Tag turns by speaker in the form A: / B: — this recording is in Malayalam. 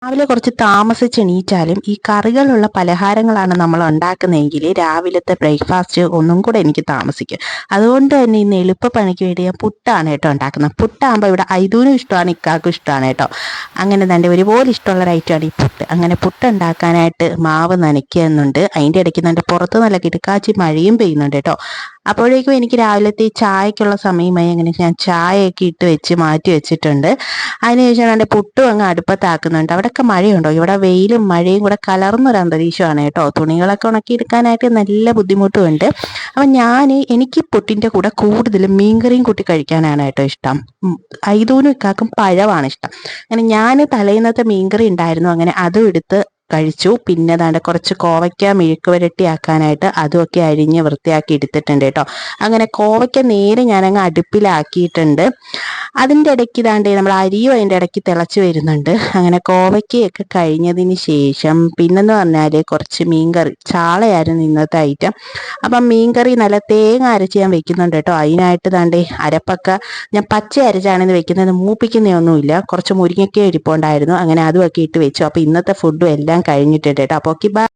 A: രാവിലെ കുറച്ച് താമസിച്ച് എണീറ്റാലും ഈ കറികളുള്ള പലഹാരങ്ങളാണ് നമ്മൾ ഉണ്ടാക്കുന്നതെങ്കിൽ രാവിലത്തെ ബ്രേക്ക്ഫാസ്റ്റ് ഒന്നും കൂടെ എനിക്ക് താമസിക്കും. അതുകൊണ്ട് തന്നെ ഇന്ന് എളുപ്പപ്പണിക്ക് വേണ്ടി ഞാൻ പുട്ടാണ് കേട്ടോ ഉണ്ടാക്കുന്നത്. പുട്ടാകുമ്പോൾ ഇവിടെ ഐദൂനും ഇഷ്ടമാണ്, ഇക്കാക്കും ഇഷ്ടമാണ് കേട്ടോ. അങ്ങനെ തന്നെ ഒരുപോലെ ഇഷ്ടമുള്ള ഒരു ഐറ്റമാണ് ഈ പുട്ട്. അങ്ങനെ പുട്ട് ഉണ്ടാക്കാനായിട്ട് മാവ് നനയ്ക്കുന്നുണ്ട്. അതിൻ്റെ ഇടയ്ക്ക് എൻ്റെ പുറത്ത് നല്ല കിടക്കാച്ചി മഴയും പെയ്യുന്നുണ്ട് കേട്ടോ. അപ്പോഴേക്കും എനിക്ക് രാവിലത്തെ ഈ ചായക്കുള്ള സമയമായി. അങ്ങനെ ഞാൻ ചായയൊക്കെ ഇട്ട് വെച്ച് മാറ്റി വെച്ചിട്ടുണ്ട്. അതിനുശേഷം എൻ്റെ പുട്ടും അങ്ങ് അടുപ്പത്താക്കുന്നുണ്ട്. അവിടെയൊക്കെ മഴയുണ്ടോ? ഇവിടെ വെയിലും മഴയും കൂടെ കലർന്നൊരു അന്തരീക്ഷമാണ് കേട്ടോ. തുണികളൊക്കെ ഉണക്കിയെടുക്കാനായിട്ട് നല്ല ബുദ്ധിമുട്ടുമുണ്ട്. അപ്പം എനിക്ക് പുട്ടിൻ്റെ കൂടെ കൂടുതലും മീൻകറിയും കൂട്ടി കഴിക്കാനാണ് കേട്ടോ ഇഷ്ടം. ഐദൂനും ഇക്കാക്കും പഴമാണ് ഇഷ്ടം. അങ്ങനെ ഞാൻ തലേന്നത്തെ മീൻകറി ഉണ്ടായിരുന്നു, അങ്ങനെ അതും എടുത്ത് കഴിച്ചു. പിന്നെ ദാണ്ടെ കുറച്ച് കോവയ്ക്ക മെഴുക്ക് പുരട്ടി ആക്കാനായിട്ട് അതുമൊക്കെ അരിഞ്ഞ് വൃത്തിയാക്കി എടുത്തിട്ടുണ്ട് കേട്ടോ. അങ്ങനെ കോവയ്ക്ക നേരെ ഞാനങ്ങ് അടുപ്പിലാക്കിയിട്ടുണ്ട്. അതിൻ്റെ ഇടയ്ക്ക് ദാണ്ടെ നമ്മൾ അരിയും അതിൻ്റെ ഇടയ്ക്ക് തിളച്ച് വരുന്നുണ്ട്. അങ്ങനെ കോവയ്ക്കയൊക്കെ കഴിഞ്ഞതിന് ശേഷം പിന്നെന്ന് പറഞ്ഞാൽ കുറച്ച് മീൻകറി, ചാളയായിരുന്നു ഇന്നത്തെ ഐറ്റം. അപ്പം മീൻകറി നല്ല തേങ്ങ അരച്ച് ഞാൻ വെക്കുന്നുണ്ട് കേട്ടോ. അതിനായിട്ട് ദാണ്ടെ അരപ്പൊക്കെ ഞാൻ പച്ച അരച്ചാണെന്ന് വെക്കുന്നത്, മൂപ്പിക്കുന്നതൊന്നുമില്ല. കുറച്ച് മുരിങ്ങയ്ക്ക ഇരിപ്പുണ്ടായിരുന്നു, അങ്ങനെ അതുമൊക്കെ ഇട്ട് വെച്ചു. അപ്പോൾ ഇന്നത്തെ ഫുഡും എല്ലാം കഴിഞ്ഞിട്ടുണ്ട് കേട്ടോ. അപ്പോൾ ഓക്കെ, ബൈ.